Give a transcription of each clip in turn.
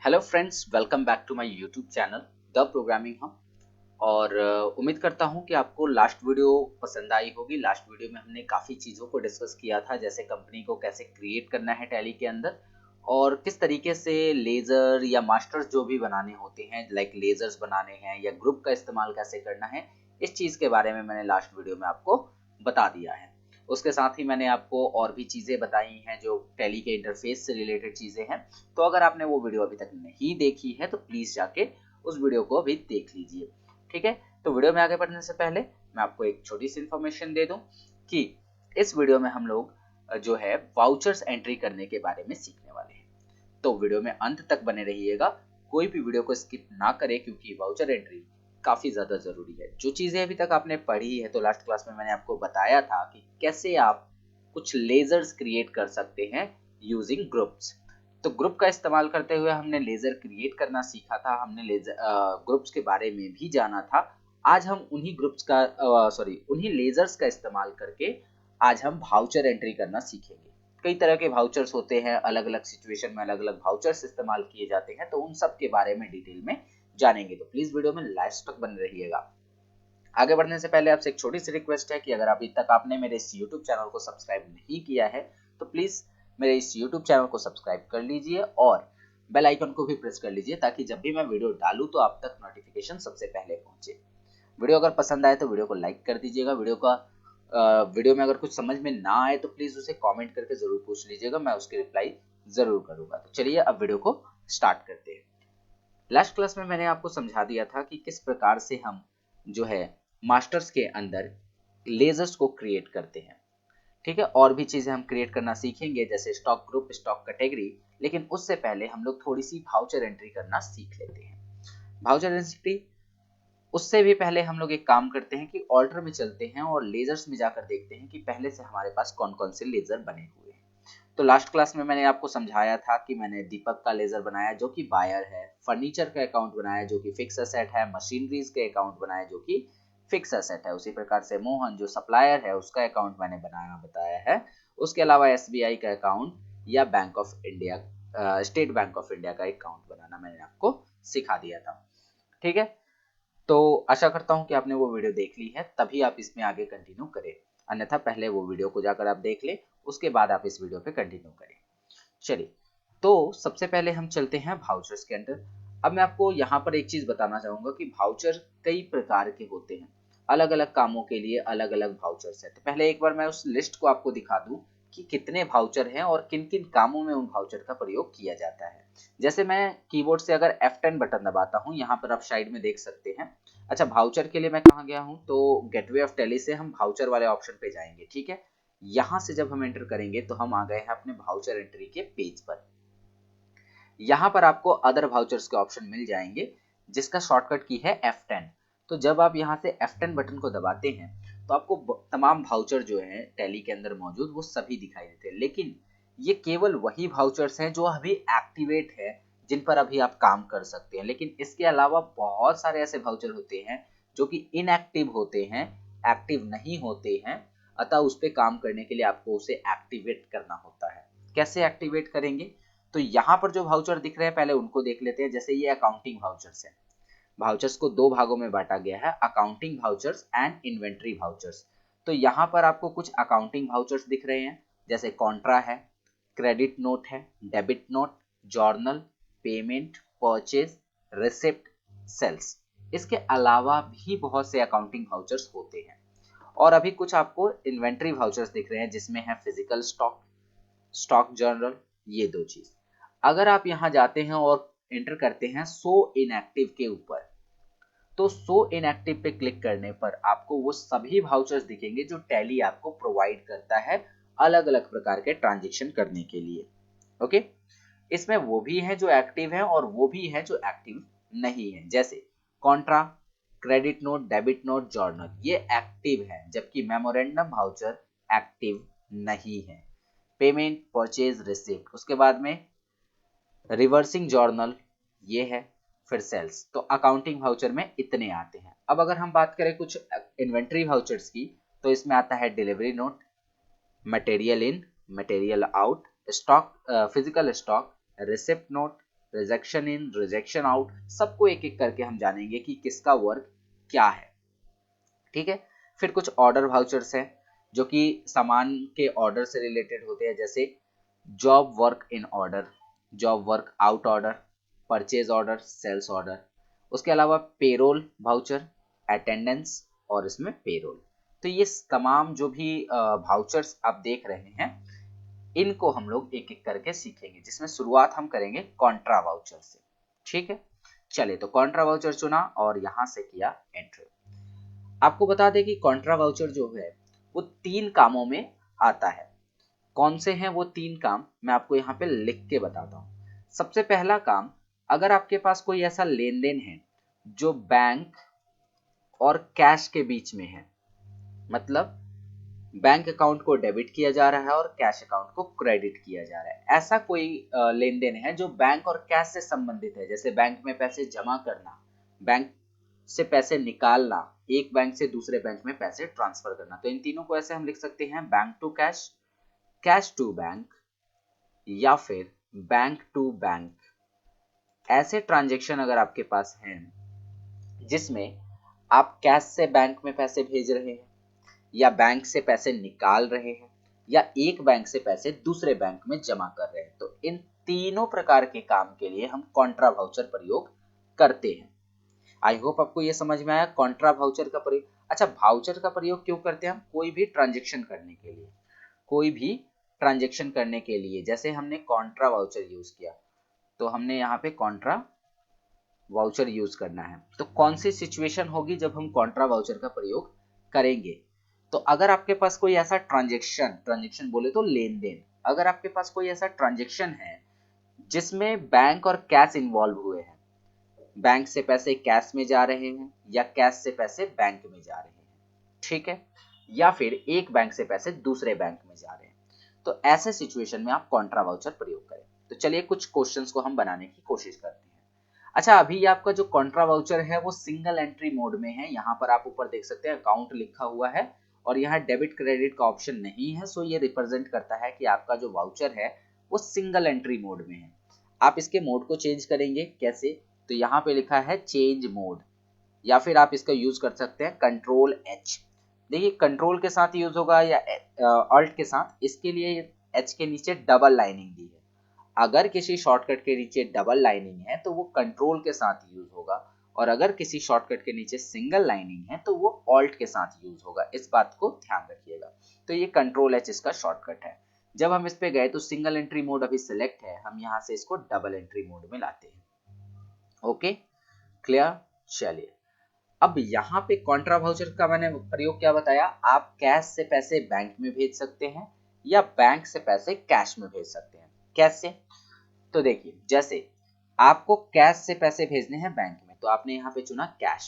Hello friends, welcome back to my YouTube channel the programming हम। और उम्मीद करता हूं कि आपको लास्ट वीडियो पसंद आई होगी। लास्ट वीडियो में हमने काफ़ी चीज़ों को डिस्कस किया था, जैसे कंपनी को कैसे क्रिएट करना है टैली के अंदर, और किस तरीके से लेज़र या मास्टर्स जो भी बनाने होते हैं, लाइक लेज़र्स बनाने हैं या ग्रुप का इस्तेमाल कैसे करना है। इस चीज़ के बारे में मैंने लास्ट वीडियो में आपको बता दिया है। उसके साथ ही मैंने आपको और भी चीज़ें बताई हैं जो टैली के इंटरफेस से रिलेटेड चीज़ें हैं। तो अगर आपने वो वीडियो अभी तक नहीं देखी है तो प्लीज़ जाके उस वीडियो को अभी देख लीजिए। ठीक है, तो वीडियो में आगे बढ़ने से पहले मैं आपको एक छोटी सी इन्फॉर्मेशन दे दूं कि इस वीडियो में हम लोग जो है वाउचर्स एंट्री करने के बारे में सीखने वाले हैं। तो वीडियो में अंत तक बने रहिएगा, कोई भी वीडियो को स्किप ना करें, क्योंकि वाउचर एंट्री काफ़ी ज़्यादा ज़रूरी है। जो चीज़ें अभी तक आपने पढ़ी है, तो लास्ट क्लास में मैंने आपको बताया था कि कैसे आप कुछ लेज़र्स क्रिएट कर सकते हैं यूजिंग ग्रुप्स। तो ग्रुप का इस्तेमाल करते हुए हमने लेज़र क्रिएट करना सीखा था, हमने लेज़र ग्रुप्स के बारे में भी जाना था। आज हम उन्हीं ग्रुप्स का उन्हीं लेज़र्स का इस्तेमाल करके आज हम वाउचर एंट्री करना सीखेंगे। कई तरह के वाउचर्स होते हैं, अलग अलग सिचुएशन में अलग अलग वाउचर्स इस्तेमाल किए जाते हैं, तो उन सब के बारे में डिटेल में जानेंगे। तो प्लीज वीडियो में लास्ट तक बने रहिएगा। आगे बढ़ने से पहले आपसे एक छोटी सी रिक्वेस्ट है कि अगर अभी तक आपने मेरे इस यूट्यूब चैनल को सब्सक्राइब नहीं किया है तो प्लीज मेरे इस यूट्यूब चैनल को सब्सक्राइब कर लीजिए और बेल आइकन को भी प्रेस कर लीजिए, ताकि जब भी मैं वीडियो डालूं तो आप तक नोटिफिकेशन सबसे पहले पहुंचे। वीडियो अगर पसंद आए तो वीडियो को लाइक कर दीजिएगा। वीडियो में अगर कुछ समझ में ना आए तो प्लीज उसे कमेंट करके जरूर पूछ लीजिएगा, मैं उसकी रिप्लाई जरूर करूंगा। तो चलिए अब वीडियो को स्टार्ट करते हैं। लास्ट क्लास में मैंने आपको समझा दिया था कि किस प्रकार से हम जो है मास्टर्स के अंदर लेजर्स को क्रिएट करते हैं। ठीक है, और भी चीजें हम क्रिएट करना सीखेंगे, जैसे स्टॉक ग्रुप, स्टॉक कैटेगरी। लेकिन उससे पहले हम लोग थोड़ी सी वाउचर एंट्री करना सीख लेते हैं। वाउचर एंट्री उससे भी पहले हम लोग एक काम करते हैं कि ऑल्टर में चलते हैं और लेजर्स में जाकर देखते हैं कि पहले से हमारे पास कौन कौन से लेजर बने हुए हैं। तो लास्ट क्लास में मैंने आपको समझाया था कि मैंने दीपक का लेजर बनाया जो कि बायर है, फर्नीचर का अकाउंट बनाया जो कि फिक्स एसेट है, मशीनरीज के अकाउंट बनाया जो कि फिक्स एसेट है। उसी प्रकार से मोहन जो सप्लायर है उसका अकाउंट मैंने बनाया बताया है। उसके अलावा एसबीआई का अकाउंट या bank of India, state bank of India का अकाउंट बनाना मैंने आपको सिखा दिया था। ठीक है, तो आशा करता हूं कि आपने वो वीडियो देख ली है, तभी आप इसमें आगे कंटिन्यू करें। अन्यथा पहले वो वीडियो को जाकर आप देख लें, उसके बाद आप इस वीडियो पे कंटिन्यू करें। चलिए, तो सबसे पहले हम चलते हैं वाउचर्स के अंदर। अब मैं आपको यहाँ पर एक चीज बताना चाहूंगा कि वाउचर कई प्रकार के होते हैं, अलग अलग कामों के लिए अलग अलग वाउचर्स है। तो पहले एक बार मैं उस लिस्ट को आपको दिखा दूं कि कितने वाउचर हैं और किन किन कामों में उन वाउचर का प्रयोग किया जाता है। जैसे मैं कीबोर्ड से अगर F10 बटन दबाता हूं, यहाँ पर आप साइड में देख सकते हैं। अच्छा, वाउचर के लिए मैं कहाँ गया हूँ, तो गेटवे ऑफ टैली से हम वाउचर वाले ऑप्शन पे जाएंगे। ठीक है, यहाँ से जब हम एंटर करेंगे तो हम आ गए हैं अपने वाउचर एंट्री के पेज पर। यहाँ पर आपको अदर वाउचर्स के ऑप्शन मिल जाएंगे, जिसका शॉर्टकट की है F10। तो जब आप यहाँ से F10 बटन को दबाते हैं तो आपको तमाम वाउचर जो है टैली के अंदर मौजूद वो सभी दिखाई देते हैं। लेकिन ये केवल वही वाउचर्स हैं जो अभी एक्टिवेट है, जिन पर अभी आप काम कर सकते हैं। लेकिन इसके अलावा बहुत सारे ऐसे वाउचर होते हैं जो कि इनएक्टिव होते हैं, एक्टिव नहीं होते हैं। अतः उस पर काम करने के लिए आपको उसे एक्टिवेट करना होता है। कैसे एक्टिवेट करेंगे, तो यहाँ पर जो वाउचर दिख रहे हैं पहले उनको देख लेते हैं। जैसे ये अकाउंटिंग वाउचर्स है। वाउचर्स को दो भागों में बांटा गया है, accounting vouchers and inventory vouchers. तो यहाँ पर आपको कुछ अकाउंटिंग वाउचर्स दिख रहे हैं, जैसे कॉन्ट्रा है, क्रेडिट नोट है, debit note, journal, payment, purchase, receipt, sales. इसके अलावा भी बहुत से अकाउंटिंग वाउचर्स होते हैं। और अभी कुछ आपको इन्वेंट्री वाउचर्स दिख रहे हैं, जिसमें है फिजिकल स्टॉक, स्टॉक जर्नल, ये दो चीज। अगर आप यहां जाते हैं और एंटर करते हैं सो इनएक्टिव के ऊपर, तो सो इनएक्टिव पे क्लिक करने पर आपको वो सभी वाउचर्स दिखेंगे जो टैली आपको प्रोवाइड करता है अलग अलग प्रकार के ट्रांजेक्शन करने के लिए। ओके, इसमें वो भी हैं जो एक्टिव हैं और वो भी हैं जो एक्टिव नहीं है। जैसे Contra, credit note, debit note, journal, ये एक्टिव है, जबकि मेमोरेंडम वाउचर एक्टिव नहीं है। पेमेंट, परचेज, रिसिप्ट, उसके बाद में रिवर्सिंग जर्नल, ये है, फिर सेल्स। तो अकाउंटिंग वाउचर में इतने आते हैं। अब अगर हम बात करें कुछ इन्वेंट्री वाउचर्स की, तो इसमें आता है delivery note, material in, material out, stock, physical stock, receipt note, rejection in, rejection out, सबको एक एक करके हम जानेंगे कि किसका वर्क क्या है। ठीक है। फिर कुछ ऑर्डर वाउचर्स हैं जो कि सामान के ऑर्डर से रिलेटेड होते हैं, जैसे job work in order, job work out order, purchase order, sales order. उसके अलावा पेरोल वाउचर, अटेंडेंस और इसमें पेरोल। तो ये तमाम जो भी वाउचर्स आप देख रहे हैं इनको हम लोग एक एक करके सीखेंगे, जिसमें शुरुआत हम करेंगे कॉन्ट्रा वाउचर से। ठीक है, चलिए तो कॉन्ट्रा वाउचर चुना और यहां से किया एंट्री। आपको बता दें कि कॉन्ट्रा वाउचर जो है वो 3 कामों में आता है। कौन से हैं वो 3 काम, मैं आपको यहाँ पे लिख के बताता हूँ। सबसे पहला काम, अगर आपके पास कोई ऐसा लेन देन है जो बैंक और कैश के बीच में है, मतलब बैंक अकाउंट को डेबिट किया जा रहा है और कैश अकाउंट को क्रेडिट किया जा रहा है, ऐसा कोई लेन देन है जो बैंक और कैश से संबंधित है, जैसे बैंक में पैसे जमा करना, बैंक से पैसे निकालना, एक बैंक से दूसरे बैंक में पैसे ट्रांसफर करना। तो इन तीनों को ऐसे हम लिख सकते हैं, bank to cash, cash to bank, या फिर बैंक टू बैंक। ऐसे ट्रांजैक्शन अगर आपके पास हैं जिसमें आप कैश से बैंक में पैसे भेज रहे हैं या बैंक से पैसे निकाल रहे हैं या एक बैंक से पैसे दूसरे बैंक में जमा कर रहे हैं, तो इन तीनों प्रकार के काम के लिए हम कॉन्ट्रा वाउचर प्रयोग करते हैं। आई होप आपको ये समझ में आया कॉन्ट्रा वाउचर का प्रयोग। अच्छा, वाउचर का प्रयोग क्यों करते हैं हम? कोई भी ट्रांजैक्शन करने के लिए, कोई भी ट्रांजैक्शन करने के लिए, जैसे हमने कॉन्ट्रा वाउचर यूज किया तो हमने यहाँ पे कॉन्ट्रा वाउचर यूज करना है। तो कौन सी सिचुएशन होगी जब हम कॉन्ट्रा वाउचर का प्रयोग करेंगे? तो अगर आपके पास कोई ऐसा ट्रांजैक्शन, ट्रांजैक्शन बोले तो लेन देन, अगर आपके पास कोई ऐसा ट्रांजैक्शन है जिसमें बैंक और कैश इन्वॉल्व हुए हैं, बैंक से पैसे कैश में जा रहे हैं या कैश से पैसे बैंक में जा रहे हैं, ठीक है, या फिर एक बैंक से पैसे दूसरे बैंक में जा रहे हैं, तो ऐसे सिचुएशन में आप कॉन्ट्रा वाउचर प्रयोग करें। तो चलिए कुछ क्वेश्चंस को हम बनाने की कोशिश करते हैं। अच्छा, अभी आपका जो कॉन्ट्रा वाउचर है वो सिंगल एंट्री मोड में है। यहाँ पर आप ऊपर देख सकते हैं अकाउंट लिखा हुआ है और यहाँ डेबिट क्रेडिट का ऑप्शन नहीं है, सो ये रिप्रेजेंट करता है कि आपका जो वाउचर है वो सिंगल एंट्री मोड में है। आप इसके मोड को चेंज करेंगे कैसे? तो यहाँ पे लिखा है चेंज मोड, या फिर आप इसका यूज कर सकते हैं कंट्रोल एच। देखिए कंट्रोल के साथ यूज होगा या अल्ट के साथ, इसके लिए एच के नीचे डबल लाइनिंग दी है। अगर किसी शॉर्टकट के नीचे डबल लाइनिंग है तो वो कंट्रोल के साथ यूज होगा, और अगर किसी शॉर्टकट के नीचे सिंगल लाइनिंग है तो वो ऑल्ट के साथ यूज होगा। इस बात को ध्यान रखिएगा। तो ये कंट्रोल एच इसका शॉर्टकट है। जब हम इस पे गए तो सिंगल एंट्री मोड अभी सिलेक्ट है, हम यहाँ से इसको डबल एंट्री मोड में लाते हैं। Okay, clear? चलिए, अब यहाँ पे कॉन्ट्रा वाउचर का मैंने प्रयोग क्या बताया, आप कैश से पैसे बैंक में भेज सकते हैं या बैंक से पैसे कैश में भेज सकते हैं। कैसे? तो देखिए, जैसे आपको कैश से पैसे भेजने हैं बैंक में तो आपने यहाँ पे चुना कैश।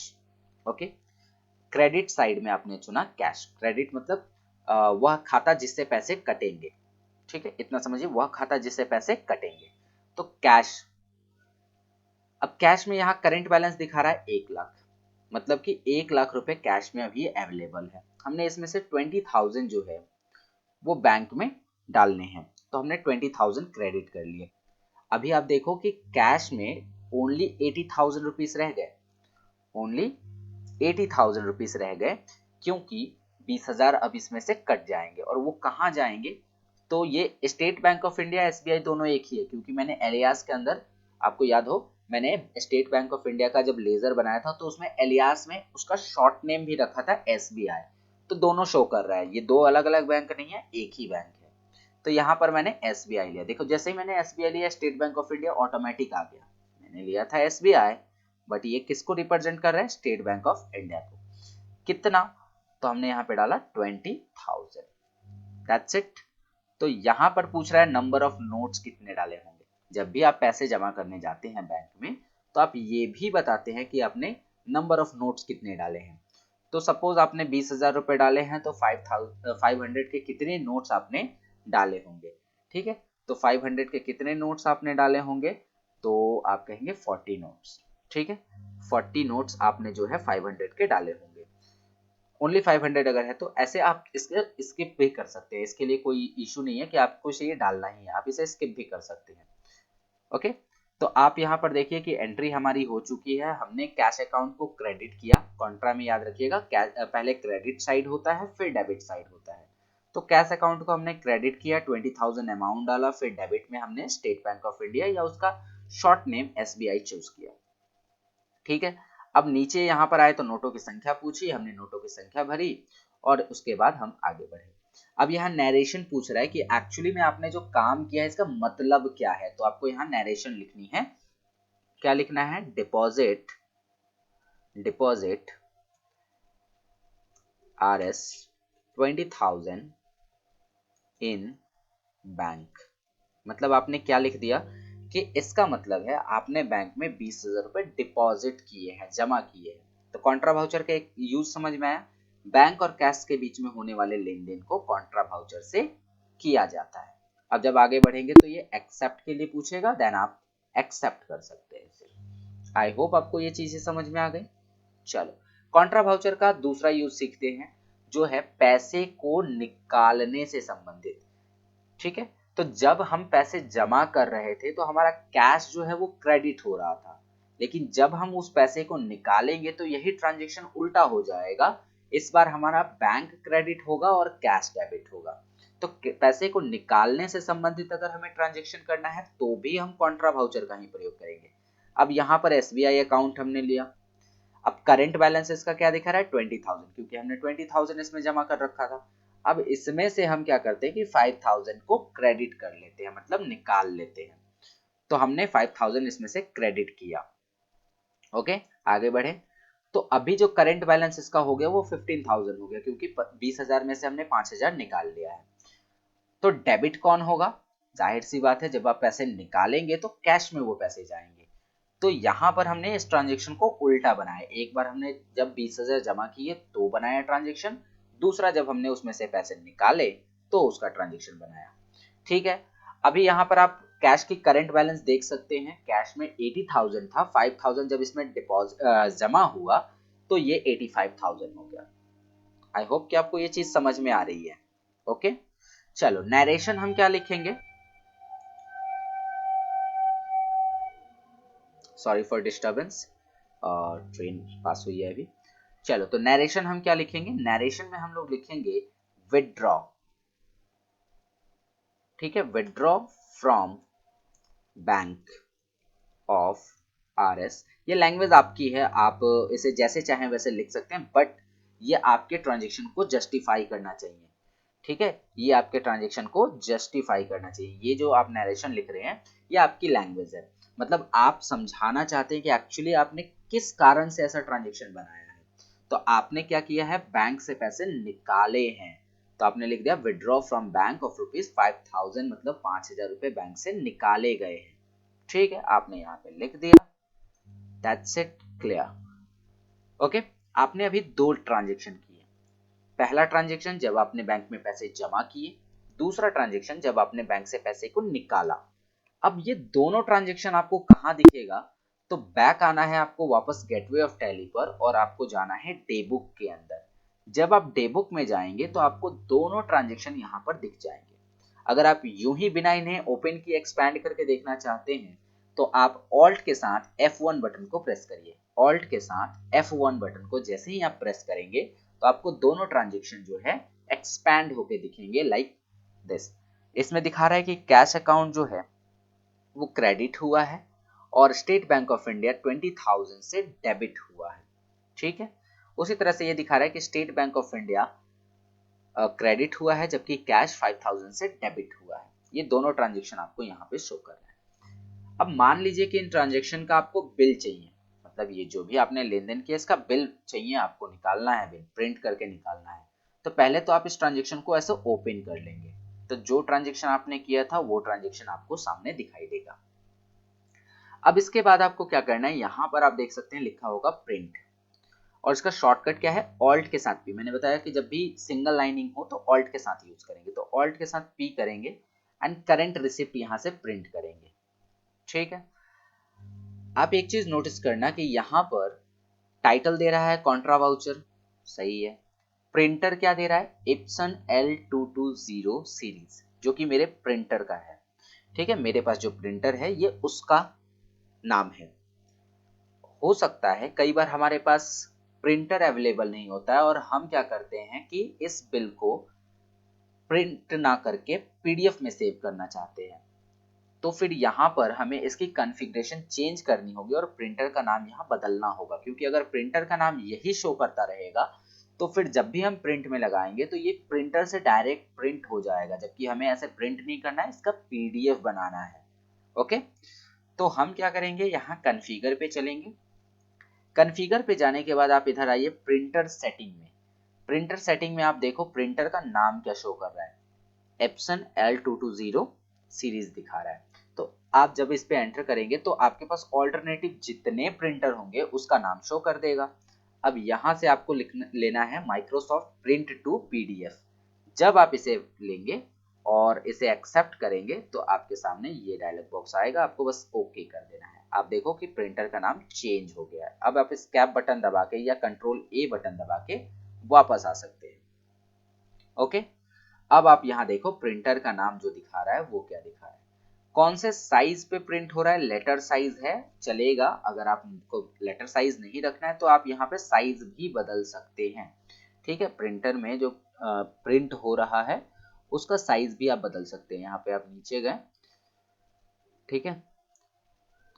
ओके, क्रेडिट साइड में आपने चुना कैश। क्रेडिट मतलब वह खाता जिससे पैसे कटेंगे, ठीक है, इतना समझिए, वह खाता जिससे पैसे कटेंगे। तो कैश, अब कैश में यहाँ करंट बैलेंस दिखा रहा है 1 लाख, मतलब कि 1 लाख रुपए कैश में अभी अवेलेबल है। हमने इसमें से 20,000 जो है वो बैंक में डालने हैं, तो हमने 20,000 क्रेडिट कर लिए। अभी आप देखो कि कैश में ओनली 80,000 रुपीज रह गए, ओनली 80,000 रुपीज रह गए, क्योंकि 20,000 अब इसमें से कट जाएंगे। और वो कहाँ जाएंगे? तो ये state bank of India, SBI दोनों एक ही है, क्योंकि मैंने एलियास के अंदर, आपको याद हो मैंने स्टेट बैंक ऑफ इंडिया का जब लेजर बनाया था तो उसमें एलियास में उसका शॉर्ट नेम भी रखा था एसबीआई। तो दोनों शो कर रहा है, ये दो अलग अलग बैंक नहीं है, एक ही बैंक है। तो यहाँ पर मैंने एसबीआई लिया। देखो जैसे ही मैंने एसबीआई लिया, state bank of India automatic आ गया। मैंने लिया था एसबीआई, बट ये किसको रिप्रेजेंट कर रहा है? स्टेट बैंक ऑफ इंडिया को। कितना? तो हमने यहाँ पे डाला 20,000। That's it. तो यहाँ पर पूछ रहा है नंबर ऑफ नोट्स कितने डाले होंगे। जब भी आप पैसे जमा करने जाते हैं बैंक में तो आप ये भी बताते हैं कि आपने नंबर ऑफ नोट्स कितने डाले हैं। तो सपोज आपने 20,000 रुपए डाले हैं तो 500 के कितने नोट्स आपने डाले होंगे, ठीक है। तो 500 के कितने नोट्स आपने डाले होंगे? तो आप कहेंगे 40 नोट्स, ठीक है। 40 नोट्स आपने जो है 500 के डाले होंगे। ओनली 500 अगर है तो ऐसे आप इसके स्किप भी कर सकते हैं, इसके लिए कोई इशू नहीं है कि आपको इसे डालना ही है, आप इसे स्किप भी कर सकते हैं। ओके, तो आप यहाँ पर देखिए कि एंट्री हमारी हो चुकी है, हमने कैश अकाउंट को क्रेडिट किया। कॉन्ट्रा में याद रखिएगा पहले क्रेडिट साइड होता है फिर डेबिट साइड होता है। तो कैश अकाउंट को हमने क्रेडिट किया, 20,000 अमाउंट डाला, फिर डेबिट में हमने स्टेट बैंक ऑफ इंडिया या उसका शॉर्ट नेम SBI चूज किया। ठीक है, अब नीचे यहाँ पर आए तो नोटों की संख्या पूछी, हमने नोटों की संख्या भरी और उसके बाद हम आगे बढ़े। अब यहाँ नैरेशन पूछ रहा है कि एक्चुअली में आपने जो काम किया है इसका मतलब क्या है, तो आपको यहाँ नैरेशन लिखनी है। क्या लिखना है? डिपॉजिट RS 20,000 इन बैंक। मतलब आपने क्या लिख दिया कि इसका मतलब है आपने बैंक में 20,000 रुपए डिपॉजिट किए हैं, जमा किए हैं। तो कॉन्ट्रा वाउचर का एक यूज समझ में आया। बैंक और कैश के बीच में होने वाले लेन देन को कॉन्ट्रा वाउचर से किया जाता है। अब जब आगे बढ़ेंगे तो ये एक्सेप्ट के लिए पूछेगा, देन आप एक्सेप्ट कर सकते हैं इसे। आई होप आपको ये चीजें समझ में आ गई। चलो, कॉन्ट्रा वाउचर का दूसरा यूज सीखते हैं, जो है पैसे को निकालने से संबंधित। ठीक है, तो जब हम पैसे जमा कर रहे थे तो हमारा कैश जो है वो क्रेडिट हो रहा था, लेकिन जब हम उस पैसे को निकालेंगे तो यही ट्रांजैक्शन उल्टा हो जाएगा। इस बार हमारा बैंक क्रेडिट होगा और कैश डेबिट होगा। तो पैसे को निकालने से संबंधित अगर हमें ट्रांजैक्शन करना है तो भी हम कॉन्ट्रा वाउचर का ही प्रयोग करेंगे। अब यहाँ पर SBI अकाउंट हमने लिया। अब करंट बैलेंस इसका क्या दिखा रहा है? 20,000, क्योंकि हमने 20,000 इसमें जमा कर रखा था। अब इसमें से हम क्या करते हैं कि 5,000 को क्रेडिट कर लेते हैं, मतलब निकाल लेते हैं। तो हमने 5,000 इसमें से क्रेडिट किया। ओके, आगे बढ़े। तो अभी जो करंट बैलेंस इसका हो गया वो 15,000 हो गया, क्योंकि 20,000 में से हमने 5,000 निकाल लिया है। तो डेबिट कौन होगा? जाहिर सी बात है, जब आप पैसे निकालेंगे तो कैश में वो पैसे जाएंगे। तो यहाँ पर हमने इस ट्रांजेक्शन को उल्टा बनाया। एक बार हमने जब 20,000 जमा किए तो बनाया ट्रांजेक्शन, दूसरा जब हमने उसमें से पैसे निकाले तो उसका ट्रांजेक्शन बनाया। ठीक है, अभी यहाँ पर आप कैश की करंट बैलेंस देख सकते हैं। कैश में 80,000 था, 5,000 जब इसमें डिपॉजिट जमा हुआ तो ये 85,000 हो गया। आई होप कि आपको ये चीज समझ में आ रही है। ओके, चलो नरेशन हम क्या लिखेंगे? सॉरी फॉर डिस्टर्बेंस, ट्रेन पास हुई है अभी। चलो, तो नरेशन हम क्या लिखेंगे? नरेशन में हम लोग लिखेंगे विदड्रॉ। ठीक है, withdraw from bank of RS। ये लैंग्वेज आपकी है, आप इसे जैसे चाहें वैसे लिख सकते हैं, बट ये आपके ट्रांजेक्शन को जस्टिफाई करना चाहिए। ठीक है, ये आपके ट्रांजेक्शन को जस्टिफाई करना चाहिए। ये जो आप नरेशन लिख रहे हैं ये आपकी लैंग्वेज है, मतलब आप समझाना चाहते हैं कि एक्चुअली आपने किस कारण से ऐसा ट्रांजेक्शन बनाया है। तो आपने क्या किया है? बैंक से पैसे निकाले हैं, तो आपने लिख दिया विड्रॉ फ्रॉम बैंक ऑफ ₹5,000, मतलब 5,000 रुपए बैंक से निकाले गए हैं। ठीक है, आपने यहाँ पे लिख दिया। That's it, clear. ओके, आपने अभी दो ट्रांजेक्शन किए। पहला ट्रांजेक्शन जब आपने बैंक में पैसे जमा किए, दूसरा ट्रांजेक्शन जब आपने बैंक से पैसे को निकाला। अब ये दोनों ट्रांजेक्शन आपको कहां दिखेगा? तो बैक आना है आपको वापस गेटवे ऑफ टैली पर और आपको जाना है डे बुक के अंदर। जब आप डे बुक में जाएंगे तो आपको दोनों ट्रांजेक्शन यहां पर दिख जाएंगे। अगर आप यूं ही बिना इन्हें ओपन की एक्सपैंड करके देखना चाहते हैं तो आप ऑल्ट के साथ F1 बटन को प्रेस करिए। ऑल्ट के साथ F1 बटन को जैसे ही आप प्रेस करेंगे तो आपको दोनों ट्रांजेक्शन जो है एक्सपैंड होके दिखेंगे, लाइक दिस। इसमें दिखा रहा है कि कैश अकाउंट जो है वो क्रेडिट हुआ है और स्टेट बैंक ऑफ इंडिया 20,000 से डेबिट हुआ है। ठीक है, उसी तरह से ये दिखा रहा है कि state bank of India credit हुआ है जबकि कैश 5,000 से डेबिट हुआ है। ये दोनों ट्रांजेक्शन आपको यहाँ पे शो कर रहा है। अब मान लीजिए कि इन ट्रांजेक्शन का आपको बिल चाहिए, मतलब ये जो भी आपने लेन देन किया इसका बिल चाहिए, आपको निकालना है, बिल प्रिंट करके निकालना है। तो पहले तो आप इस ट्रांजेक्शन को ऐसे ओपन कर लेंगे, तो जो ट्रांजेक्शन आपने किया था वो ट्रांजेक्शन आपको सामने दिखाई देगा। अब इसके बाद आपको क्या करना है? यहाँ पर आप देख सकते हैं लिखा होगा प्रिंट, और इसका शॉर्टकट क्या है? ऑल्ट के साथ पी। मैंने बताया कि जब भी सिंगल लाइनिंग हो तो ऑल्ट के साथ यूज करेंगे, तो ऑल्ट के साथ पी करेंगे एंड करंट रिसिप्ट यहां से प्रिंट करेंगे। ठीक है, आप एक चीज नोटिस करना कि यहाँ पर टाइटल दे रहा है कॉन्ट्रा वाउचर, सही है। प्रिंटर क्या दे रहा है? इप्सन L220 सीरीज, जो कि मेरे प्रिंटर का है। ठीक है, मेरे पास जो प्रिंटर है ये उसका नाम है। हो सकता है कई बार हमारे पास प्रिंटर अवेलेबल नहीं होता है और हम क्या करते हैं कि इस बिल को प्रिंट ना करके पीडीएफ में सेव करना चाहते हैं। तो फिर यहाँ पर हमें इसकी कॉन्फ़िगरेशन चेंज करनी होगी और प्रिंटर का नाम यहाँ बदलना होगा, क्योंकि अगर प्रिंटर का नाम यही शो करता रहेगा तो फिर जब भी हम प्रिंट में लगाएंगे तो ये प्रिंटर से डायरेक्ट प्रिंट हो जाएगा, जबकि हमें ऐसे प्रिंट नहीं करना है, इसका पीडीएफ बनाना है। ओके, तो हम क्या करेंगे, यहाँ कॉन्फ़िगर पे चलेंगे। कॉन्फ़िगर पे जाने के बाद आप इधर आइए प्रिंटर सेटिंग में। प्रिंटर सेटिंग में आप देखो प्रिंटर का नाम क्या शो कर रहा है, एप्सन L220 सीरीज दिखा रहा है। तो आप जब इस पे एंटर करेंगे तो आपके पास ऑल्टरनेटिव जितने प्रिंटर होंगे उसका नाम शो कर देगा। अब यहाँ से आपको लेना है माइक्रोसॉफ्ट प्रिंट टू पीडीएफ। जब आप इसे लेंगे और इसे एक्सेप्ट करेंगे तो आपके सामने ये डायलॉग बॉक्स आएगा, आपको बस ओके कर देना है। आप देखो कि प्रिंटर का नाम चेंज हो गया है। अब आप इस कैप बटन दबा के या कंट्रोल ए बटन दबा के वापस आ सकते हैं। ओके, अब आप यहाँ देखो प्रिंटर का नाम जो दिखा रहा है वो क्या दिखा रहा है, कौन से साइज पे प्रिंट हो रहा है, लेटर साइज है, चलेगा। अगर आपको लेटर साइज नहीं रखना है तो आप यहाँ पे साइज भी बदल सकते हैं। ठीक है, प्रिंटर में जो प्रिंट हो रहा है उसका साइज भी आप बदल सकते हैं। यहाँ पे आप नीचे गए, ठीक है,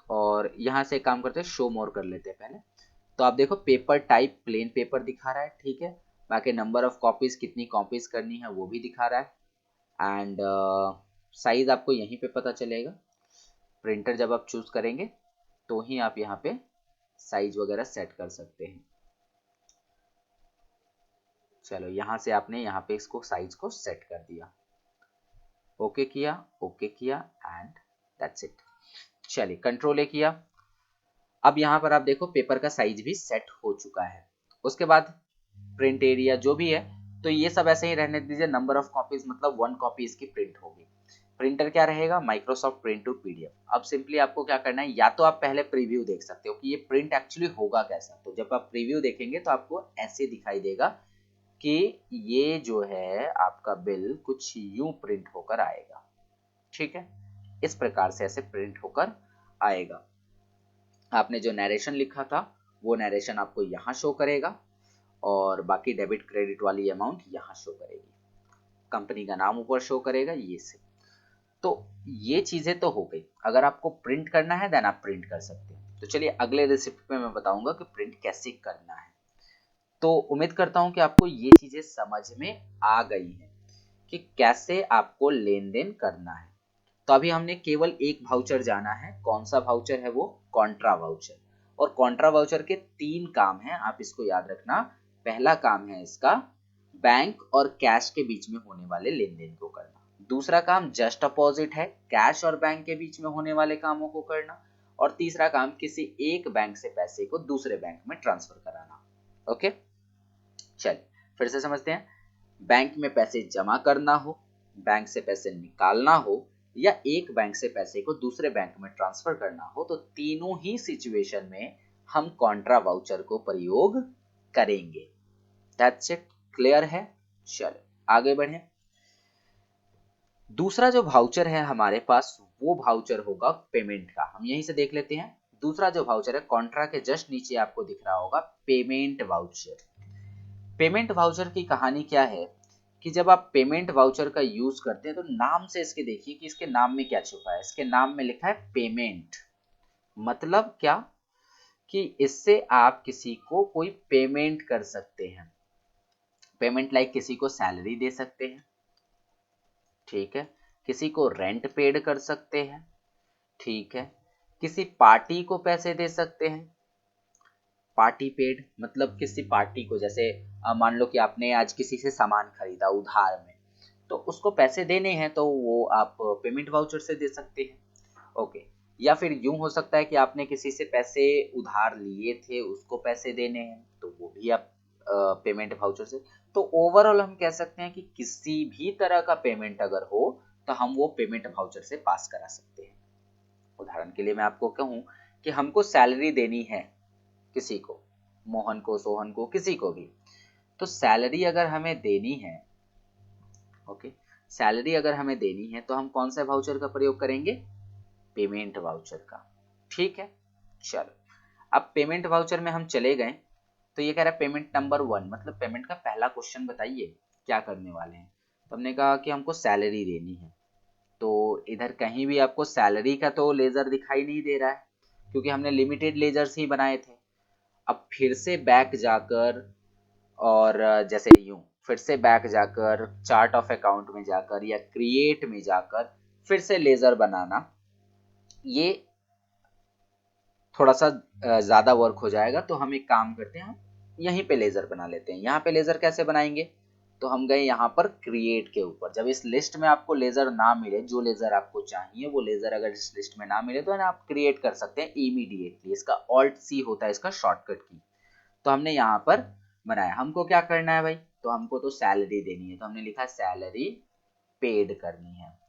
और यहाँ से काम करते हैं, शो मोर कर लेते हैं पहले। तो आप देखो पेपर टाइप प्लेन पेपर दिखा रहा है, ठीक है। बाकी नंबर ऑफ कॉपीज, कितनी कॉपीज करनी है वो भी दिखा रहा है। एंड साइज आपको यहीं पे पता चलेगा। प्रिंटर जब आप चूज करेंगे तो ही आप यहाँ पे साइज वगैरह सेट कर सकते हैं। चलो यहाँ से आपने यहाँ पे इसको साइज को सेट कर दिया, ओके किया, ओके किया एंड दैट्स इट। चलिए कंट्रोल ए किया। अब यहाँ पर आप देखो पेपर का साइज भी सेट हो चुका है। उसके बाद प्रिंट एरिया जो भी है तो ये सब ऐसे ही रहने दीजिए। नंबर ऑफ कॉपीज मतलब 1 कॉपी इसकी प्रिंट होगी। प्रिंटर क्या रहेगा, माइक्रोसॉफ्ट प्रिंट टू पीडीएफ। अब सिंपली आपको क्या करना है, या तो आप पहले प्रीव्यू देख सकते हो कि ये प्रिंट एक्चुअली होगा कैसा। तो जब आप प्रीव्यू देखेंगे तो आपको ऐसे दिखाई देगा कि ये जो है आपका बिल कुछ यूं प्रिंट होकर आएगा। ठीक है, इस प्रकार से ऐसे प्रिंट होकर आएगा। आपने जो नरेशन लिखा था वो नरेशन आपको यहाँ शो करेगा और बाकी डेबिट क्रेडिट वाली अमाउंट यहाँ शो करेगी। कंपनी का नाम ऊपर शो करेगा, ये से। तो ये चीजें तो हो गई। अगर आपको प्रिंट करना है देन आप प्रिंट कर सकते हैं। तो चलिए अगले रेसिपी में मैं बताऊंगा कि प्रिंट कैसे करना है। तो उम्मीद करता हूं कि आपको ये चीजें समझ में आ गई हैं कि कैसे आपको लेन देन करना है। तो अभी हमने केवल एक वाउचर जाना है। कौन सा वाउचर है वो, कॉन्ट्रा वाउचर। और कॉन्ट्रा वाउचर के 3 काम हैं, आप इसको याद रखना। पहला काम है इसका बैंक और कैश के बीच में होने वाले लेन देन को करना। दूसरा काम जस्ट अपोजिट है, कैश और बैंक के बीच में होने वाले कामों को करना। और तीसरा काम किसी एक बैंक से पैसे को दूसरे बैंक में ट्रांसफर कराना। ओके, चल फिर से समझते हैं। बैंक में पैसे जमा करना हो, बैंक से पैसे निकालना हो या एक बैंक से पैसे को दूसरे बैंक में ट्रांसफर करना हो, तो तीनों ही सिचुएशन में हम कॉन्ट्रा वाउचर को प्रयोग करेंगे। दैट्स इट, क्लियर है। चलो आगे बढ़े। दूसरा जो वाउचर है हमारे पास वो वाउचर होगा पेमेंट का। हम यहीं से देख लेते हैं। दूसरा जो वाउचर है कॉन्ट्रा के जस्ट नीचे आपको दिख रहा होगा पेमेंट वाउचर। पेमेंट वाउचर की कहानी क्या है कि जब आप पेमेंट वाउचर का यूज करते हैं तो नाम से इसके देखिए कि इसके नाम में क्या छुपा है। इसके नाम में लिखा है पेमेंट। मतलब क्या कि इससे आप किसी को कोई पेमेंट कर सकते हैं। पेमेंट लाइक किसी को सैलरी दे सकते हैं, ठीक है, किसी को रेंट पेड कर सकते हैं, ठीक है, किसी पार्टी को पैसे दे सकते हैं। पार्टी पेड मतलब किसी पार्टी को, जैसे मान लो कि आपने आज किसी से सामान खरीदा उधार में, तो उसको पैसे देने हैं तो वो आप पेमेंट वाउचर से दे सकते हैं। ओके, या फिर यूं हो सकता है कि आपने किसी से पैसे उधार लिए थे, उसको पैसे देने हैं, तो वो भी आप पेमेंट वाउचर से। तो ओवरऑल हम कह सकते हैं कि किसी भी तरह का पेमेंट अगर हो तो हम वो पेमेंट वाउचर से पास करा सकते हैं। उदाहरण के लिए मैं आपको कहूं कि हमको सैलरी देनी है किसी को, मोहन को, सोहन को, किसी को भी, तो सैलरी अगर हमें देनी है, ओके, सैलरी अगर हमें देनी है तो हम कौन सा वाउचर का प्रयोग करेंगे, पेमेंट वाउचर का। ठीक है, चलो अब पेमेंट वाउचर में हम चले गए। तो ये कह रहा है पेमेंट नंबर 1, मतलब पेमेंट का पहला क्वेश्चन बताइए क्या करने वाले हैं। तो हमने कहा कि हमको सैलरी देनी है। तो इधर कहीं भी आपको सैलरी का तो लेजर दिखाई नहीं दे रहा है, क्योंकि हमने लिमिटेड लेजर्स ही बनाए थे। अब फिर से बैक जाकर और जैसे यूं फिर से बैक जाकर चार्ट ऑफ अकाउंट में जाकर या क्रिएट में जाकर फिर से लेजर बनाना, ये थोड़ा सा ज़्यादा वर्क हो जाएगा। तो हम एक काम करते हैं, हम यहीं पे लेज़र बना लेते हैं। यहाँ पे लेज़र कैसे बनाएंगे, तो हम गए यहाँ पर क्रिएट के ऊपर। जब इस लिस्ट में आपको लेज़र ना मिले, जो लेज़र आपको चाहिए वो लेज़र अगर इस लिस्ट में ना मिले, तो आप क्रिएट कर सकते हैं इमीडिएटली। इसका ऑल्ट सी होता है इसका शॉर्टकट की। तो हमने यहाँ पर बनाया। हमको क्या करना है भाई, तो हमको तो सैलरी देनी है, तो हमने लिखा सैलरी पेड करनी है।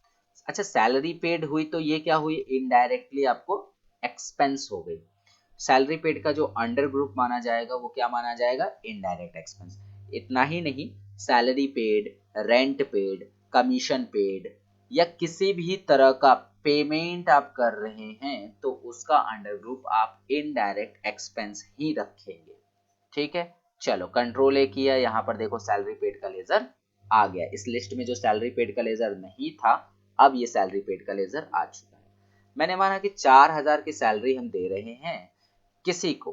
अच्छा, सैलरी पेड हुई तो ये क्या हुई, इनडायरेक्टली आपको एक्सपेंस हो गई। सैलरी पेड का जो अंडर ग्रुप माना जाएगा वो क्या माना जाएगा, इनडायरेक्ट एक्सपेंस। इतना ही नहीं, salary paid, rent paid, commission paid या किसी भी तरह का पेमेंट आप कर रहे हैं तो उसका अंडर ग्रुप आप इनडायरेक्ट एक्सपेंस ही रखेंगे। ठीक है, चलो कंट्रोल ए किया, यहाँ पर देखो सैलरी पेड का लेजर आ गया। इस लिस्ट में जो सैलरी पेड का लेजर नहीं था, अब ये सैलरी पेड का लेजर आ चुका है। मैंने माना कि 4,000 की सैलरी हम दे रहे हैं किसी को,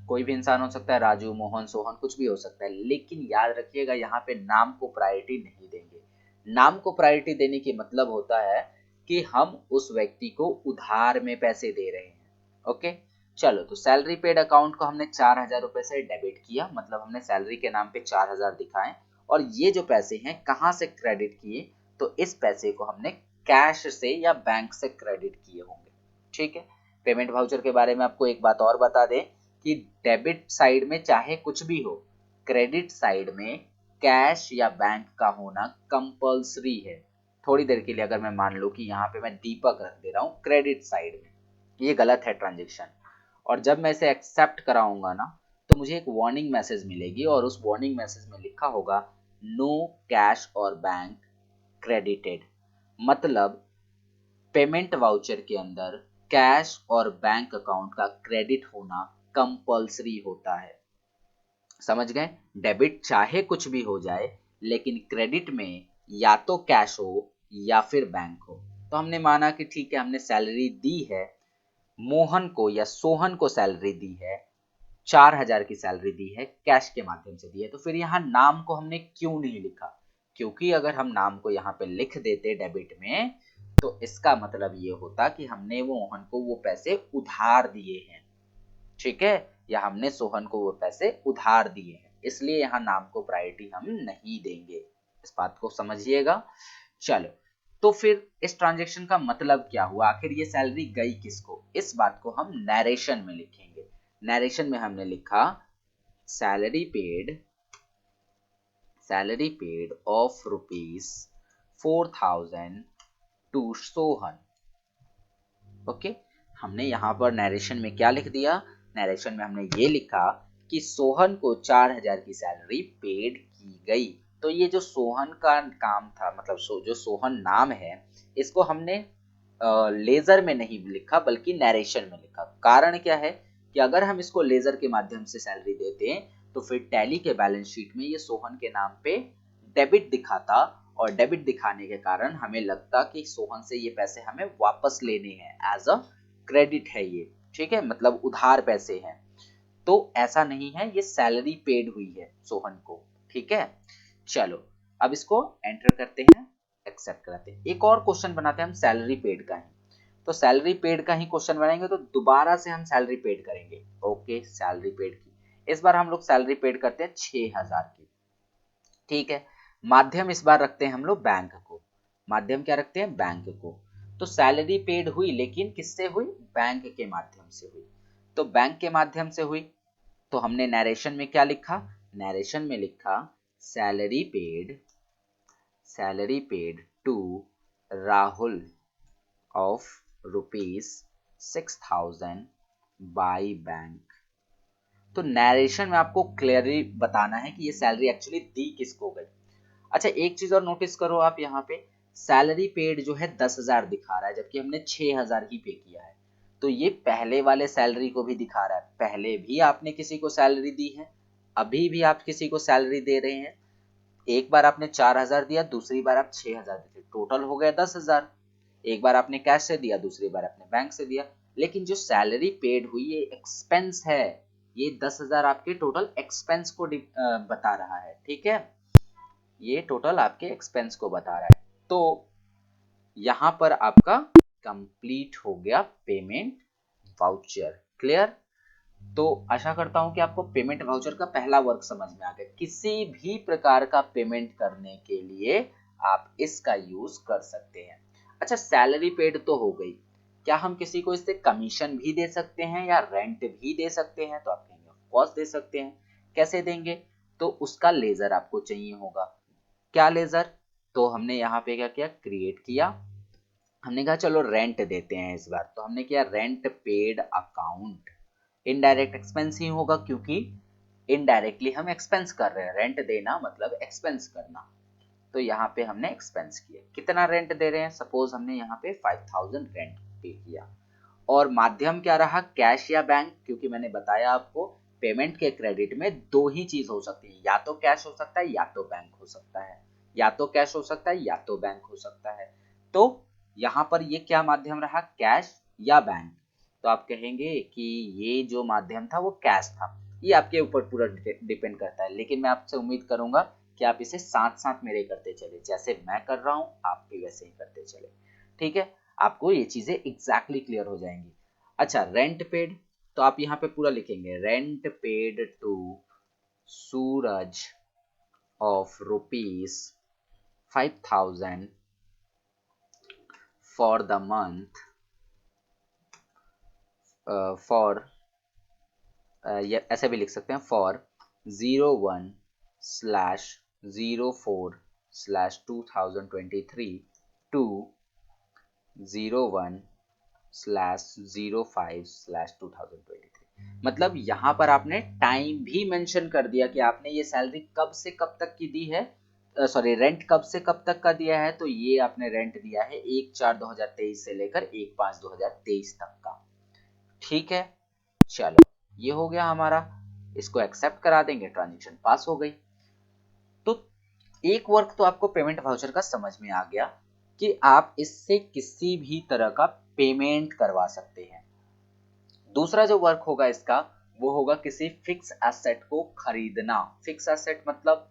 कोई भी इंसान हो सकता है, राजू, मोहन, सोहन, कुछ भी हो सकता है। लेकिन याद रखिएगा यहाँ पे नाम को प्रायोरिटी नहीं देंगे। नाम को प्रायोरिटी देने की मतलब होता है कि हम उस व्यक्ति को उधार में पैसे दे रहे हैं। ओके, चलो तो सैलरी पेड अकाउंट को हमने 4,000 रुपए से डेबिट किया, मतलब हमने सैलरी के नाम पे 4,000 दिखाए। और ये जो पैसे हैं कहाँ से क्रेडिट किए, तो इस पैसे को हमने कैश से या बैंक से क्रेडिट किए होंगे। ठीक है, पेमेंट वाउचर के बारे में आपको एक बात और बता दें कि डेबिट साइड में चाहे कुछ भी हो, क्रेडिट साइड में कैश या बैंक का होना कंपल्सरी है। थोड़ी देर के लिए अगर मैं मान लूं कि यहाँ पे मैं दीपक रख दे रहा हूँ क्रेडिट साइड में, ये गलत है ट्रांजेक्शन। और जब मैं इसे एक्सेप्ट कराऊंगा ना, तो मुझे एक वार्निंग मैसेज मिलेगी और उस वार्निंग मैसेज में लिखा होगा नो कैश और बैंक क्रेडिटेड। मतलब पेमेंट वाउचर के अंदर कैश और बैंक अकाउंट का क्रेडिट होना कंपल्सरी होता है। समझ गए, डेबिट चाहे कुछ भी हो जाए, लेकिन क्रेडिट में या तो कैश हो या फिर बैंक हो। तो हमने माना कि ठीक है, हमने सैलरी दी है, मोहन को या सोहन को सैलरी दी है, 4,000 की सैलरी दी है, कैश के माध्यम से दी है। तो फिर यहाँ नाम को हमने क्यों नहीं लिखा, क्योंकि अगर हम नाम को यहाँ पे लिख देते डेबिट में, तो इसका मतलब ये होता कि हमने वो मोहन को वो पैसे उधार दिए हैं। ठीक है, या हमने सोहन को वो पैसे उधार दिए हैं, इसलिए यहाँ नाम को प्रायोरिटी हम नहीं देंगे। इस बात को समझिएगा। चलो, तो फिर इस ट्रांजेक्शन का मतलब क्या हुआ, आखिर ये सैलरी गई किसको, इस बात को हम नरेशन में लिखेंगे। नरेशन में हमने लिखा salary paid, salary paid of ₹4,000 to Sohan. Okay, हमने यहाँ पर नरेशन में क्या लिख दिया, नरेशन में हमने ये लिखा कि सोहन को 4,000 की सैलरी पेड की गई। तो ये जो सोहन का काम था, मतलब जो सोहन नाम है, इसको हमने लेजर में नहीं लिखा बल्कि नरेशन में लिखा। कारण क्या है कि अगर हम इसको लेजर के माध्यम से सैलरी देते तो फिर टैली के बैलेंस शीट में ये सोहन के नाम पे डेबिट दिखाता, और डेबिट दिखाने के कारण हमें लगता कि सोहन से ये पैसे हमें वापस लेने हैं, एज अ क्रेडिट है ये। ठीक है, मतलब उधार पैसे हैं। तो ऐसा नहीं है, ये सैलरी पेड हुई है सोहन को। ठीक है, चलो अब इसको एंटर करते हैं, एक्सेप्ट कराते हैं। एक और क्वेश्चन बनाते हैं हम सैलरी पेड का ही। तो सैलरी पेड का ही क्वेश्चन बनाएंगे, तो दोबारा से हम सैलरी पेड करेंगे। ओके, सैलरी पेड की इस बार हम लोग सैलरी पेड करते हैं 6,000 की। ठीक है, माध्यम इस बार रखते हैं हम लोग बैंक को। माध्यम क्या रखते हैं, बैंक को। तो सैलरी पेड हुई, लेकिन किससे हुई, बैंक के माध्यम से हुई। तो बैंक के माध्यम से हुई, तो हमने नरेशन में क्या लिखा, नरेशन में लिखा salary paid, salary paid to Rahul of ₹6,000 by bank. तो नरेशन में आपको क्लियरली बताना है कि ये सैलरी एक्चुअली दी किसको गई। अच्छा, एक चीज और नोटिस करो आप, यहाँ पे सैलरी पेड जो है 10,000 दिखा रहा है, जबकि हमने 6,000 ही पे किया है। तो ये पहले वाले सैलरी को भी दिखा रहा है, पहले भी आपने किसी को सैलरी दी है, अभी भी आप किसी को सैलरी दे रहे हैं। एक बार आपने 4,000 दिया, दूसरी बार आप 6,000 दिए, टोटल हो गया 10,000। एक बार आपने कैश से दिया, दूसरी बार आपने बैंक से दिया, लेकिन जो सैलरी पेड हुई ये एक्सपेंस है, ये 10,000 आपके टोटल एक्सपेंस को बता रहा है। ठीक है, ये टोटल आपके एक्सपेंस को बता रहा है। तो यहां पर आपका कंप्लीट हो गया पेमेंट वाउचर। क्लियर? तो आशा करता हूं कि आपको पेमेंट वाउचर का पहला वर्क समझ में आ गया। किसी भी प्रकार का पेमेंट करने के लिए आप इसका यूज कर सकते हैं। अच्छा, सैलरी पेड तो हो गई, क्या हम किसी को इससे कमीशन भी दे सकते हैं या रेंट भी दे सकते हैं? तो आप कहेंगे ऑफ कोर्स दे सकते हैं। कैसे देंगे? तो उसका लेजर आपको चाहिए होगा। क्या लेजर? तो हमने यहाँ पे क्या किया, क्रिएट किया। हमने कहा चलो रेंट देते हैं इस बार, तो हमने किया rent paid account. Indirect expense ही होगा क्योंकि इनडायरेक्टली हम एक्सपेंस कर रहे हैं, रेंट देना मतलब एक्सपेंस करना। तो यहाँ पे हमने एक्सपेंस किया। कितना रेंट दे रहे हैं? सपोज हमने यहाँ पे 5,000 रेंट पे किया। और माध्यम क्या रहा, कैश या बैंक? क्योंकि मैंने बताया आपको पेमेंट के क्रेडिट में दो ही चीज हो सकती है, या तो कैश हो सकता है या तो बैंक हो सकता है, या तो कैश हो सकता है या तो बैंक हो सकता है। तो यहाँ पर ये क्या माध्यम रहा, कैश या बैंक? तो आप कहेंगे कि ये जो माध्यम था वो कैश था। ये आपके ऊपर पूरा डिपेंड करता है, लेकिन मैं आपसे उम्मीद करूंगा कि आप इसे साथ साथ मेरे करते चले, जैसे मैं कर रहा हूं आप भी वैसे ही करते चले। ठीक है, आपको ये चीजें एग्जैक्टली क्लियर हो जाएंगी। अच्छा, रेंट पेड, तो आप यहाँ पे पूरा लिखेंगे rent paid to Suraj of ₹5,000 for the month for, ऐसे भी लिख सकते हैं, फॉर 01/04/2023 टू 01/05/2023। मतलब यहाँ पर आपने टाइम भी मेंशन कर दिया कि आपने ये सैलरी कब से कब तक की दी है, सॉरी रेंट कब से कब तक का दिया है। तो ये आपने रेंट दिया है 1/4/2023 से लेकर 1/5/2023 तक का। ठीक है, चलो ये हो गया हमारा, इसको एक्सेप्ट करा देंगे, ट्रांजेक्शन पास हो गई। तो एक वर्क तो आपको पेमेंट वाउचर का समझ में आ गया कि आप इससे किसी भी तरह का पेमेंट करवा सकते हैं। दूसरा जो वर्क होगा इसका, वो होगा किसी फिक्स एसेट को खरीदना। फिक्स एसेट मतलब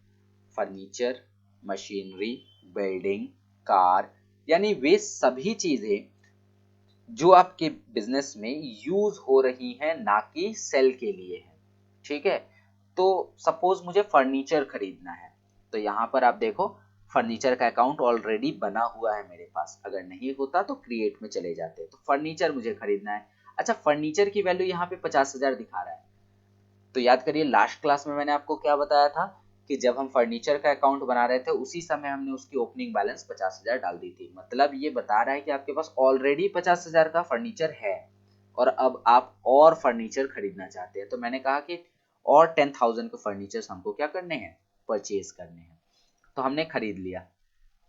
फर्नीचर, मशीनरी, बिल्डिंग, कार, यानी वे सभी चीजें जो आपके बिजनेस में यूज हो रही हैं, ना कि सेल के लिए है। ठीक है, तो सपोज मुझे फर्नीचर खरीदना है, तो यहाँ पर आप देखो फर्नीचर का अकाउंट ऑलरेडी बना हुआ है मेरे पास, अगर नहीं होता तो क्रिएट में चले जाते। तो फर्नीचर मुझे खरीदना है। अच्छा, फर्नीचर की वैल्यू यहाँ पे 50,000 दिखा रहा है। तो याद करिए लास्ट क्लास में मैंने आपको क्या बताया था कि जब हम फर्नीचर का अकाउंट बना रहे थे उसी समय हमने उसकी ओपनिंग बैलेंस 50,000 डाल दी थी। मतलब ये बता रहा है कि आपके पास ऑलरेडी 50,000 का फर्नीचर है और अब आप और फर्नीचर खरीदना चाहते हैं। तो मैंने कहा कि और 10,000 के फर्नीचर हमको क्या करने हैं, परचेज करने हैं। तो हमने खरीद लिया।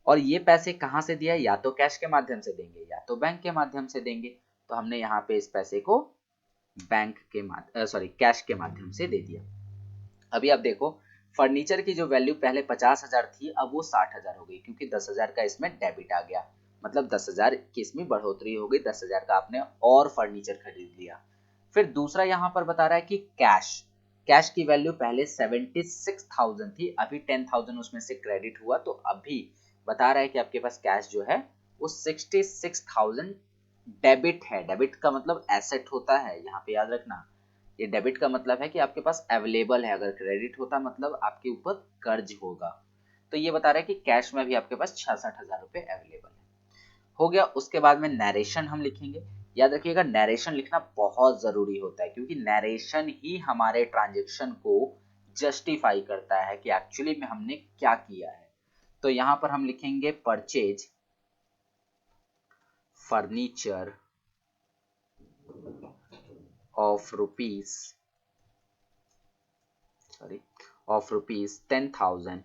और ये पैसे कहाँ से दिया, या तो कैश के माध्यम से देंगे या तो बैंक के माध्यम से देंगे। तो हमने यहाँ पे इस पैसे को बैंक के कैश के माध्यम से दे दिया। अभी आप देखो फर्नीचर की जो वैल्यू पहले 50,000 थी, अब वो 60,000 हो गई क्योंकि 10,000 का इसमें डेबिट आ गया। मतलब 10,000 की इसमें बढ़ोतरी हो गई, 10,000 का आपने और फर्नीचर खरीद लिया। फिर दूसरा यहाँ पर बता रहा है कि कैश, कैश की वैल्यू पहले 76,000 थी, अभी 10,000 उसमें से क्रेडिट हुआ, तो अभी बता रहा है कि आपके पास कैश जो है वो 66,000 डेबिट है। डेबिट का मतलब एसेट होता है, यहाँ पे याद रखना। ये डेबिट का मतलब है कि आपके पास अवेलेबल है, अगर क्रेडिट होता मतलब आपके ऊपर कर्ज होगा। तो ये बता रहा है कि कैश में भी आपके पास 66,000 रुपए अवेलेबल है। हो गया। उसके बाद में नरेशन हम लिखेंगे। याद रखिएगा नरेशन लिखना बहुत जरूरी होता है क्योंकि नरेशन ही हमारे ट्रांजेक्शन को जस्टिफाई करता है कि एक्चुअली में हमने क्या किया है। तो यहां पर हम लिखेंगे परचेज फर्नीचर ऑफ रुपीज 10,000।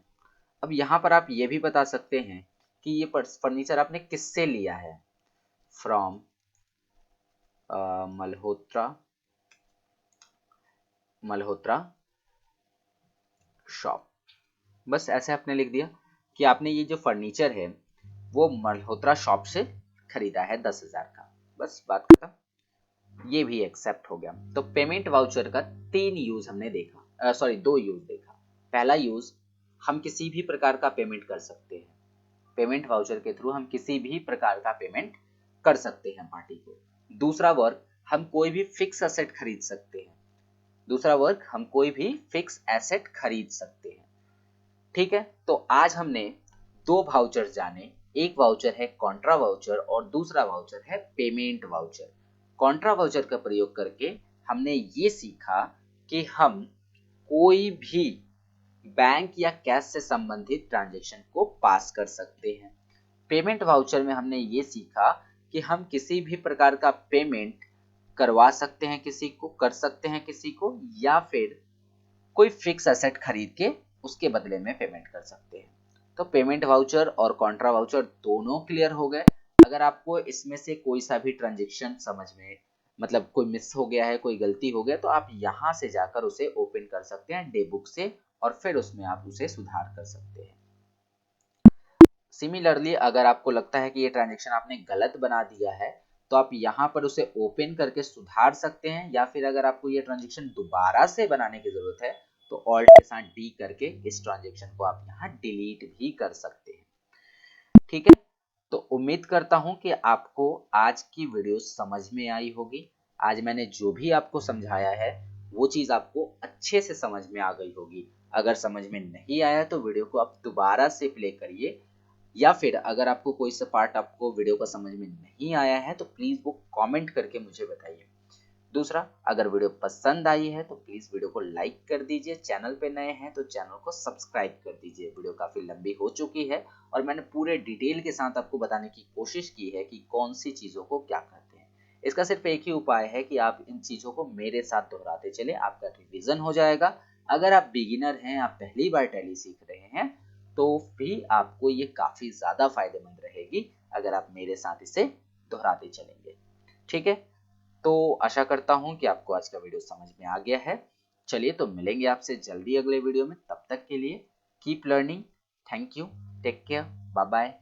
अब यहाँ पर आप ये भी बता सकते हैं कि ये फर्नीचर आपने किससे लिया है, फ्रॉम मल्होत्रा शॉप। बस ऐसे आपने लिख दिया कि आपने ये जो फर्नीचर है वो मल्होत्रा शॉप से खरीदा है 10,000 का। बस बात खत्म। ये भी एक्सेप्ट हो गया। तो पेमेंट वाउचर का 3 यूज हमने देखा, सॉरी 2 यूज देखा। पहला यूज, हम किसी भी प्रकार का पेमेंट कर सकते हैं। पेमेंट वाउचर के थ्रू हम किसी भी प्रकार का पेमेंट कर सकते हैं पार्टी को। दूसरा वर्क, हम कोई भी फिक्स एसेट खरीद सकते हैं। ठीक है, तो आज हमने 2 वाउचर जाने। एक वाउचर है कॉन्ट्रा वाउचर और दूसरा वाउचर है पेमेंट वाउचर। कॉन्ट्रा वाउचर का प्रयोग करके हमने ये सीखा कि हम कोई भी बैंक या कैश से संबंधित ट्रांजैक्शन को पास कर सकते हैं। पेमेंट वाउचर में हमने ये सीखा कि हम किसी भी प्रकार का पेमेंट करवा सकते हैं किसी को, कर सकते हैं किसी को, या फिर कोई फिक्स एसेट खरीद के उसके बदले में पेमेंट कर सकते हैं। तो पेमेंट वाउचर और कॉन्ट्रा वाउचर दोनों क्लियर हो गए। अगर आपको इसमें से कोई सा भी ट्रांजैक्शन समझ में, मतलब कोई मिस हो गया है, कोई गलती हो गया, तो आप यहाँ से जाकर उसे ओपन कर सकते हैं डे बुक से और फिर उसमें आप उसे सुधार कर सकते हैं। सिमिलरली अगर आपको लगता है कि ये ट्रांजैक्शन आपने गलत बना दिया है तो आप यहाँ पर उसे ओपन करके सुधार सकते हैं, या फिर अगर आपको ये ट्रांजैक्शन दोबारा से बनाने की जरूरत है तो ऑल्ट के साथ डी करके इस ट्रांजैक्शन को आप यहाँ डिलीट भी कर सकते हैं। ठीक है, तो उम्मीद करता हूं कि आपको आज की वीडियो समझ में आई होगी। आज मैंने जो भी आपको समझाया है वो चीज आपको अच्छे से समझ में आ गई होगी। अगर समझ में नहीं आया तो वीडियो को आप दोबारा से प्ले करिए, या फिर अगर आपको कोई सा पार्ट आपको वीडियो का समझ में नहीं आया है तो प्लीज वो कमेंट करके मुझे बताइए। दूसरा, अगर वीडियो पसंद आई है तो प्लीज वीडियो को लाइक कर दीजिए। चैनल पे नए हैं तो चैनल को सब्सक्राइब कर दीजिए। वीडियो काफी लंबी हो चुकी है और मैंने पूरे डिटेल के साथ आपको बताने की कोशिश की है कि कौन सी चीजों को क्या करते हैं। इसका सिर्फ एक ही उपाय है कि आप इन चीजों को मेरे साथ दोहराते चले, आपका रिवीजन हो जाएगा। अगर आप बिगिनर हैं, आप पहली बार टैली सीख रहे हैं, तो भी आपको ये काफी ज्यादा फायदेमंद रहेगी अगर आप मेरे साथ इसे दोहराते चलेंगे। ठीक है, तो आशा करता हूं कि आपको आज का वीडियो समझ में आ गया है। चलिए, तो मिलेंगे आपसे जल्दी अगले वीडियो में। तब तक के लिए keep learning. Thank you, take care, bye bye.